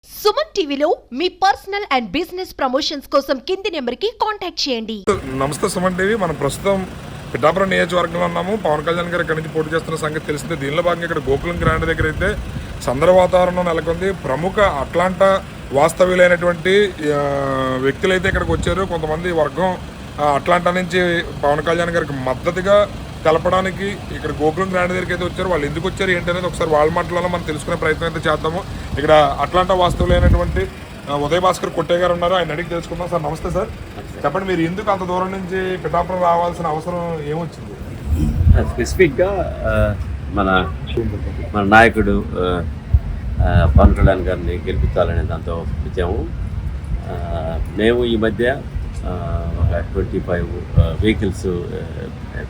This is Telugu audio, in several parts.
సుమన్ టీవీలో మీ పర్సనల్ అండ్ బిజినెస్ ప్రమోషన్స్ కోసం కింది నెంబర్కి కాంటాక్ట్ చేయండి. నమస్తే సుమన్ టీవీ. మనం ప్రస్తుతం పిఠాపురం నియోజకవర్గంలో ఉన్నాము. పవన్ కళ్యాణ్ గారు ఇక్కడి నుంచి పోటీ చేస్తున్న సంగతి తెలిసిందే. దీనిలో భాగంగా ఇక్కడ గోకులం గ్రాండ్ దగ్గర అయితే సందర్భ వాతావరణం నెలకొంది. ప్రముఖ అట్లాంటా వాస్తవ్యులైనటువంటి వ్యక్తులైతే ఇక్కడికి వచ్చారు. కొంతమంది వర్గం అట్లాంటా నుంచి పవన్ కళ్యాణ్ గారికి మద్దతుగా తెలపడానికి ఇక్కడ గోకులం గ్రాండ్ దగ్గరికి అయితే వచ్చారు. వాళ్ళు ఎందుకు వచ్చారు ఏంటి అనేది ఒకసారి వాళ్ళ మాటలలో మనం తెలుసుకునే ప్రయత్నం అయితే చేద్దాము. ఇక్కడ అట్లాంటా వాస్తవులైనటువంటి ఉదయ్ భాస్కర్ కొట్టే గారు ఉన్నారు. ఆయన అడిగి తెలుసుకుందాం. సార్ నమస్తే సార్, చెప్పండి మీరు ఎందుకు అంత దూరం నుంచి పిఠాపురం రావాల్సిన అవసరం ఏమొచ్చింది? స్పెసిఫిక్గా మన నాయకుడు పవన్ కళ్యాణ్ గారిని గెలిపించాలనే దాంతో వచ్చాము. మేము ఈ మధ్య ఒక 25 వెహికల్స్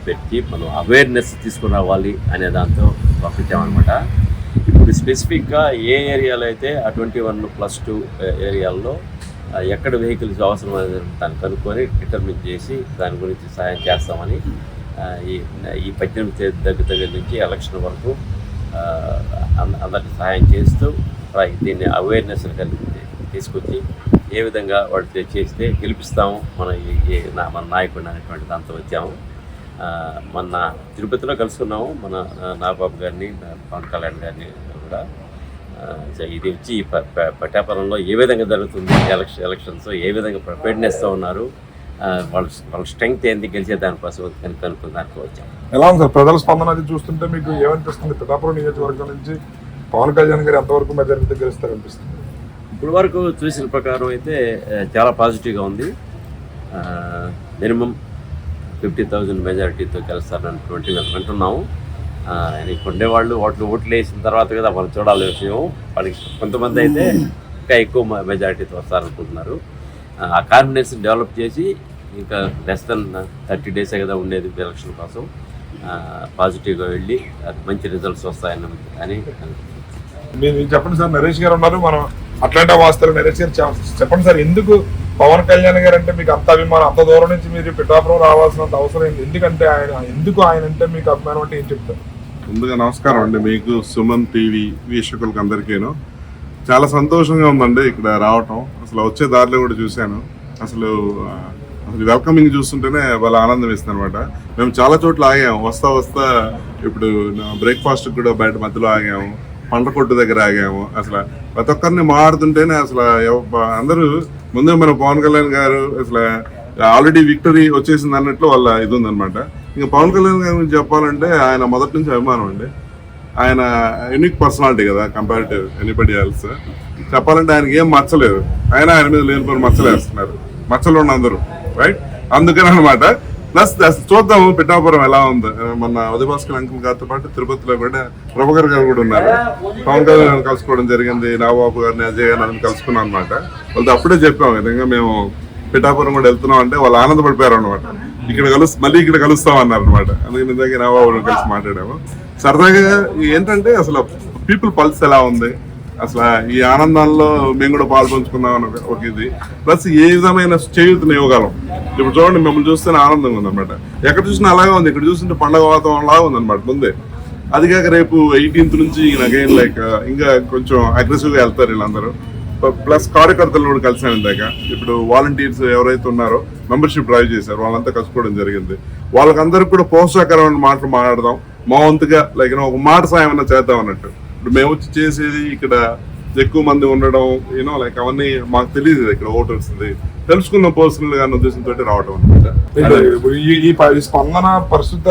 పెట్టి మనం అవేర్నెస్ తీసుకుని రావాలి అనే దాంతో పంపించామన్నమాట. ఇప్పుడు స్పెసిఫిక్గా ఏ ఏరియాలో అయితే ఆ 21+2 ఏరియాల్లో ఎక్కడ వెహికల్స్ అవసరం అనేది దాన్ని కనుక్కొని డిటర్మిన్ చేసి దాని గురించి సహాయం చేస్తామని ఈ 18 దగ్గర నుంచి ఎలక్షన్ వరకు అందరికి సహాయం చేస్తూ దీన్ని అవేర్నెస్ తీసుకొచ్చి ఏ విధంగా వాటి చేస్తే గెలిపిస్తాము మన నాయకుడిని అనేటువంటి దాంతో వచ్చాము. మొన్న తిరుపతిలో కలుసుకున్నాము మన నాగబాబు గారిని, పవన్ కళ్యాణ్ గారిని కూడా. ఇది వచ్చి పిఠాపురంలో ఏ విధంగా జరుగుతుంది ఎలక్షన్స్, ఏ విధంగా ప్రిపేర్నెస్తో ఉన్నారు, వాళ్ళ స్ట్రెంగ్త్ ఏంటి, గెలిచే దానికోసం కనుక్కున్న దానికి వచ్చాము. ఎలా ఉంది సార్ ప్రజల స్పందన అది చూస్తుంటే మీకు ఏమనిపిస్తుంది? పిఠాపురం నియోజకవర్గం నుంచి పవన్ కళ్యాణ్ గారు ఎంతవరకు మెజారిటీతో గెలుస్తారనిపిస్తుంది? ఇప్పుడు వరకు చూసిన ప్రకారం అయితే చాలా పాజిటివ్గా ఉంది. మినిమం 50,000 మెజారిటీతో గెలుస్తారన్నటువంటి మేము వింటున్నాము. ఇక్కడ ఉండేవాళ్ళు ఓట్లు వేసిన తర్వాత కదా మనం చూడాలి విషయం. వాళ్ళకి కొంతమంది అయితే ఇంకా ఎక్కువ మెజారిటీతో వస్తారనుకుంటున్నారు. ఆ కాంబినేషన్ డెవలప్ చేసి ఇంకా లెస్ దెన్ 30 డేసే కదా ఉండేది ఎలక్షన్ కోసం. పాజిటివ్గా వెళ్ళి మంచి రిజల్ట్స్ వస్తాయని మీరు చెప్పండి సార్. నరేష్ గారు ఉన్నారు, మనం అట్లాంటా వాస్తవం. నరేష్ గారు చెప్పండి సార్, ఎందుకు పవన్ కళ్యాణ్ గారు అంటే మీకు అంత అభిమానం? అంత దూరం నుంచి మీరు పిఠాపురం రావాల్సినంత అవసరం ఏంటి? ఎందుకంటే ఆయన అంటే మీకు అభిమానం అంటే ఏం చెప్తారు? ముందుగా నమస్కారం అండి మీకు, సుమన్ టీవీ వీక్షకులకు అందరికీను. చాలా సంతోషంగా ఉందండి ఇక్కడ రావటం. అసలు వచ్చే దారిలో కూడా చూశాను. అసలు వెల్కమింగ్ చూస్తుంటేనే వాళ్ళ ఆనందం ఇస్తుంది అనమాట. మేము చాలా చోట్ల ఆగాము. వస్తా ఇప్పుడు బ్రేక్ఫాస్ట్ కూడా బయట మధ్యలో ఆగాము, పండ్ల కొట్టు దగ్గర ఆగాము. అసలు ప్రతి ఒక్కరిని మాట్లాడుతుంటేనే అసలు అందరూ ముందే మన పవన్ కళ్యాణ్ గారు అసలు ఆల్రెడీ విక్టరీ వచ్చేసింది అన్నట్లు వాళ్ళ ఇది ఉందనమాట. ఇంకా పవన్ కళ్యాణ్ గారి గురించి చెప్పాలంటే ఆయన మొదటి నుంచి అభిమానం అండి. ఆయన యూనిక్ పర్సనాలిటీ కదా కంపారిటివ్ ఎనీబడి ఎల్స్. చెప్పాలంటే ఆయనకి ఏం మచ్చలేదు, ఆయన మీద లేని పని మచ్చలేస్తున్నారు, మచ్చలు ఉన్న అందరూ రైట్. అందుకని అనమాట. ప్లస్ చూద్దాము పిఠాపురం ఎలా ఉంది. మన ఉదయ్ భాస్కర్ అంకుల్ గారితో పాటు తిరుపతిలో కూడా ప్రభాకర్ గారు కూడా ఉన్నారు. పవన్ కళ్యాణ్ కలుసుకోవడం జరిగింది. నాగబాబు గారిని, అజయ్ గారిని కలుసుకున్నాం అనమాట. వాళ్ళతో అప్పుడే చెప్పాము విధంగా మేము పిఠాపురం కూడా వెళ్తున్నాం అంటే వాళ్ళు ఆనందపడిపోయారు అనమాట. మళ్ళీ ఇక్కడ కలుస్తాం అన్నారు అనమాట. అందుకని ఇందాక నాగబాబు కలిసి మాట్లాడాము. సరదాగా ఏంటంటే అసలు పీపుల్ పల్స్ ఎలా ఉంది, అసలు ఈ ఆనందంలో మేము కూడా పాలు పంచుకుందాం అని ఒక ఇది. ప్లస్ ఏ విధమైన చేయూతను ఇవ్వగలం. ఇప్పుడు చూడండి, మిమ్మల్ని చూస్తేనే ఆనందంగా ఉందన్నమాట. ఎక్కడ చూసినా అలాగే ఉంది, ఇక్కడ చూస్తుంటే పండగ వాతావరణం లాగా ఉందన్నమాట ముందే. అది కాక రేపు 18th నుంచి అగైన్ లైక్ ఇంకా కొంచెం అగ్రెసివ్గా వెళ్తారు వీళ్ళందరూ. ప్లస్ కార్యకర్తలు కూడా కలిసాను ఇందాక. ఇప్పుడు వాలంటీర్స్ ఎవరైతే ఉన్నారో మెంబర్షిప్ డ్రైవ్ చేశారు, వాళ్ళంతా కలుసుకోవడం జరిగింది. వాళ్ళకందరికి కూడా ప్రోత్సాహకరమైన మాటలు మాట్లాడదాం, మా వంతుగా లైక్ ఒక మాట సాయం అన్నా చేద్దాం అన్నట్టు. ఇప్పుడు మేము వచ్చి చేసేది ఇక్కడ ఎక్కువ మంది ఉండడం లైక్ అవన్నీ మాకు తెలియదు. ఇక్కడ ఓటర్స్ తెలుసుకున్న పర్సనల్ గా ఉద్దేశంతో రావడం అనమాట. ఈ స్పందన ప్రస్తుత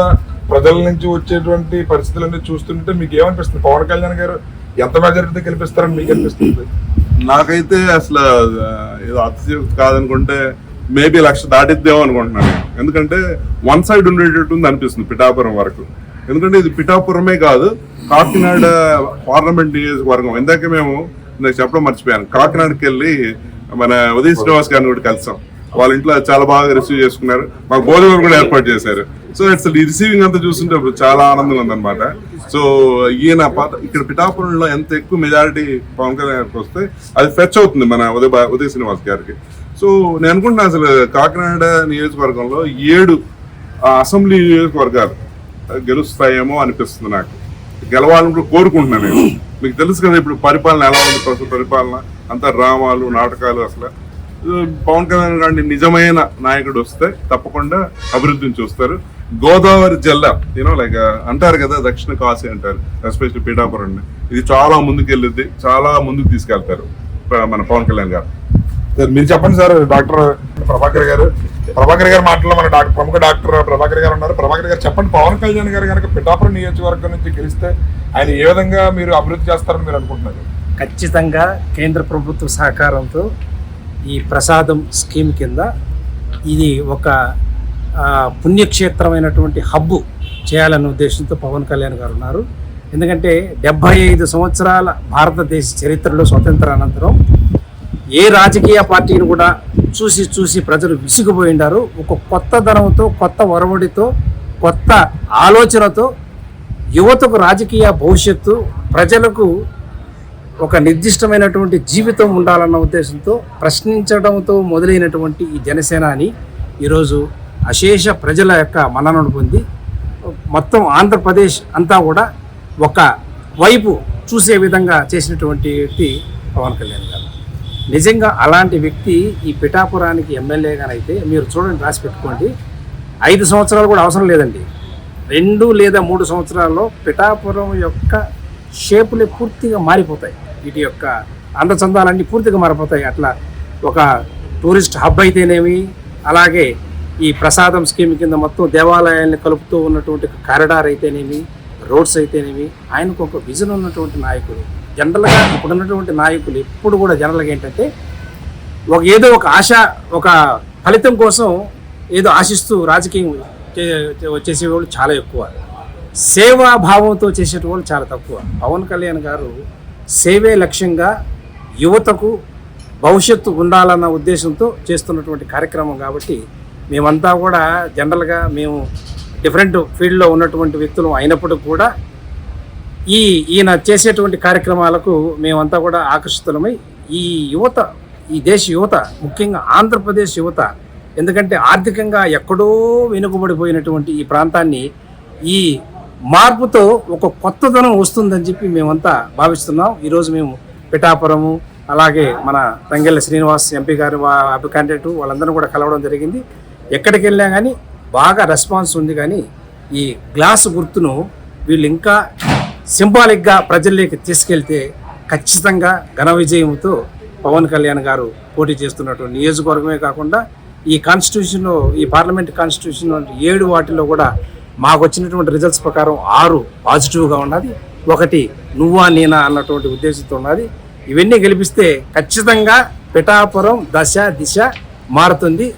ప్రజల నుంచి వచ్చేటువంటి పరిస్థితులన్నీ చూస్తుంటే మీకు ఏమనిపిస్తుంది? పవన్ కళ్యాణ్ గారు ఎంత మెజారిటీతో గెలిపిస్తారని మీకు అనిపిస్తుంది? నాకైతే అసలు ఏదో అతిశయోక్తి కాదనుకుంటే మేబీ 1,00,000 దాటిద్దేమో అనుకుంటున్నాను. ఎందుకంటే వన్ సైడ్ ఉండేటట్టు ఉంది అనిపిస్తుంది పిఠాపురం వరకు. ఎందుకంటే ఇది పిఠాపురమే కాదు, కాకినాడ పార్లమెంట్ నియోజకవర్గం. ఇందాక మేము చెప్పడం మర్చిపోయాను, కాకినాడకి వెళ్ళి మన ఉదయ్ శ్రీనివాస్ గారిని కూడా కలిసాం. వాళ్ళ ఇంట్లో చాలా బాగా రిసీవ్ చేసుకున్నారు, మాకు భోజనం కూడా ఏర్పాటు చేశారు. సో ఇట్స్ రిసీవింగ్ అంతా చూస్తుంటే చాలా ఆనందంగా ఉందన్నమాట. సో ఈయన ఇక్కడ పిఠాపురంలో ఎంత ఎక్కువ మెజారిటీ పవన్ కళ్యాణ్ గారికి వస్తే అది ఫెచ్ అవుతుంది మన ఉదయ్ శ్రీనివాస్ గారికి. సో నేను అనుకుంటున్నాను అసలు కాకినాడ నియోజకవర్గంలో 7 అసెంబ్లీ నియోజకవర్గాలు గెలుస్తాయేమో అనిపిస్తుంది నాకు. గెలవాలని కూడా కోరుకుంటున్నాను నేను. మీకు తెలుసు కదా ఇప్పుడు పరిపాలన ఎలా ఉంది, ప్రస్తుత పరిపాలన అంతా డ్రామాలు నాటకాలు. అసలు పవన్ కళ్యాణ్ గారిని నిజమైన నాయకుడు వస్తే తప్పకుండా అభివృద్ధిని చూస్తారు. గోదావరి జిల్లా లైక్ అంటారు కదా దక్షిణ కాశీ అంటారు, ఎస్పెషల్లీ పిఠాపురం. ఇది చాలా ముందుకెళ్ళిద్ది, చాలా ముందుకు తీసుకెళ్తారు మన పవన్ కళ్యాణ్ గారు. సార్ మీరు చెప్పండి సార్. డాక్టర్ ప్రభాకర్ గారు మాటల్లో మన ప్రముఖ డాక్టర్ ప్రభాకర్ గారు ఉన్నారు. ప్రభాకర్ గారు చెప్పండి, పవన్ కళ్యాణ్ గారు కనుక పిఠాపురం నియోజకవర్గం నుంచి గెలిస్తే ఆయన ఏ విధంగా మీరు అభివృద్ధి చేస్తారని మీరు అనుకుంటున్నారు? ఖచ్చితంగా కేంద్ర ప్రభుత్వ సహకారంతో ఈ ప్రసాదం స్కీమ్ కింద ఇది ఒక పుణ్యక్షేత్రమైనటువంటి హబ్బు చేయాలనే ఉద్దేశంతో పవన్ కళ్యాణ్ గారు ఉన్నారు. ఎందుకంటే 75 సంవత్సరాల భారతదేశ చరిత్రలో స్వతంత్రానంతరం ఏ రాజకీయ పార్టీని కూడా చూసి ప్రజలు విసిగిపోయిండారు. ఒక కొత్త ధనంతో, కొత్త ఒరవడితో, కొత్త ఆలోచనతో యువతకు రాజకీయ భవిష్యత్తు, ప్రజలకు ఒక నిర్దిష్టమైనటువంటి జీవితం ఉండాలన్న ఉద్దేశంతో ప్రశ్నించడంతో మొదలైనటువంటి ఈ జనసేనాని ఈరోజు అశేష ప్రజల యొక్క మన్ననను పొంది మొత్తం ఆంధ్రప్రదేశ్ అంతా కూడా ఒక వైపు చూసే విధంగా చేసినటువంటి వ్యక్తి పవన్ కళ్యాణ్ గారు. నిజంగా అలాంటి వ్యక్తి ఈ పిఠాపురానికి ఎమ్మెల్యేగానైతే మీరు చూడండి, రాసి పెట్టుకోండి, 5 సంవత్సరాలు కూడా అవసరం లేదండి. 2 లేదా 3 సంవత్సరాల్లో పిఠాపురం యొక్క షేపులే పూర్తిగా మారిపోతాయి. వీటి యొక్క అందచందాలన్నీ పూర్తిగా మారిపోతాయి. అట్లా ఒక టూరిస్ట్ హబ్ అయితేనేమి, అలాగే ఈ ప్రసాదం స్కీమ్ కింద మొత్తం దేవాలయాల్ని కలుపుతూ ఉన్నటువంటి కారిడార్ అయితేనేమి, రోడ్స్ అయితేనేమి, ఆయనకు ఒక విజన్ ఉన్నటువంటి నాయకుడు. జనరల్గా ఇప్పుడున్నటువంటి నాయకులు ఎప్పుడు కూడా జనరల్గా ఏంటంటే ఏదో ఒక ఆశ, ఒక ఫలితం కోసం ఏదో ఆశిస్తూ రాజకీయం చేసేవాళ్ళు చాలా ఎక్కువ, సేవాభావంతో చేసేటవాళ్ళు చాలా తక్కువ. పవన్ కళ్యాణ్ గారు సేవే లక్ష్యంగా యువతకు భవిష్యత్తు ఉండాలన్న ఉద్దేశంతో చేస్తున్నటువంటి కార్యక్రమం. కాబట్టి మేమంతా కూడా జనరల్గా మేము డిఫరెంట్ ఫీల్డ్లో ఉన్నటువంటి వ్యక్తులు అయినప్పటికీ కూడా ఈయన చేసేటువంటి కార్యక్రమాలకు మేమంతా కూడా ఆకర్షితులమై ఈ యువత, ఈ దేశ యువత, ముఖ్యంగా ఆంధ్రప్రదేశ్ యువత, ఎందుకంటే ఆర్థికంగా ఎక్కడో వెనుకబడిపోయినటువంటి ఈ ప్రాంతాన్ని ఈ మార్పుతో ఒక కొత్తదనం వస్తుందని చెప్పి మేమంతా భావిస్తున్నాం. ఈరోజు మేము పిఠాపురము, అలాగే మన తంగెళ్ళ శ్రీనివాస్ ఎంపీ గారు క్యాండిడేట్ వాళ్ళందరూ కూడా కలవడం జరిగింది. ఎక్కడికి వెళ్ళా కానీ బాగా రెస్పాన్స్ ఉంది. కానీ ఈ గ్లాస్ గుర్తును వీళ్ళు ఇంకా సింబాలిక్గా ప్రజల్లోకి తీసుకెళ్తే ఖచ్చితంగా ఘన విజయంతో పవన్ కళ్యాణ్ గారు పోటీ చేస్తున్నటువంటి నియోజకవర్గమే కాకుండా ఈ కాన్స్టిట్యూషన్లో, ఈ పార్లమెంట్ కాన్స్టిట్యూషన్ 7 వాటిల్లో కూడా మాకు వచ్చినటువంటి రిజల్ట్స్ ప్రకారం 6 పాజిటివ్గా ఉన్నది, 1 నువ్వా నేనా అన్నటువంటి ఉద్దేశంతో ఉన్నది. ఇవన్నీ గెలిపిస్తే ఖచ్చితంగా పిఠాపురం దిశ మారుతుంది.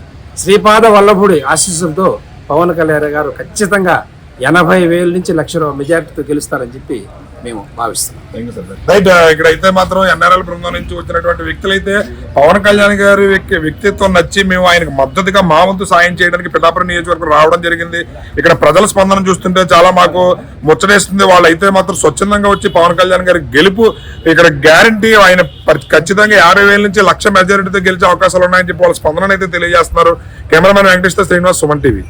శ్రీపాద వల్లభుడి ఆశీస్సులతో పవన్ కళ్యాణ్ గారు ఖచ్చితంగా 80,000 నుంచి 1,00,000 మెజార్టీతో గెలుస్తారని చెప్పి మేము భావిస్తున్నాం. రైట్. ఇక్కడ అయితే మాత్రం ఎన్ఆర్ఎల్ బృందం నుంచి వచ్చినటువంటి వ్యక్తులైతే పవన్ కళ్యాణ్ గారి వ్యక్తిత్వం నచ్చి మేము ఆయనకు మద్దతుగా మా వంతు సాయం చేయడానికి పిఠాపురం నియోజకవర్గం రావడం జరిగింది. ఇక్కడ ప్రజల స్పందన చూస్తుంటే చాలా మాకు ముచ్చటేస్తుంది. వాళ్ళైతే మాత్రం స్వచ్ఛందంగా వచ్చి పవన్ కళ్యాణ్ గారి గెలుపు ఇక్కడ గ్యారంటీ, ఆయన ఖచ్చితంగా 50,000 నుంచి 1,00,000 మెజారిటీతో గెలిచే అవకాశాలు ఉన్నాయని చెప్పి వాళ్ళ స్పందన అయితే తెలియజేస్తున్నారు. కెమెరామెన్ వెంకటేష్ తో శ్రీనివాస్, సుమన్ టీవీ.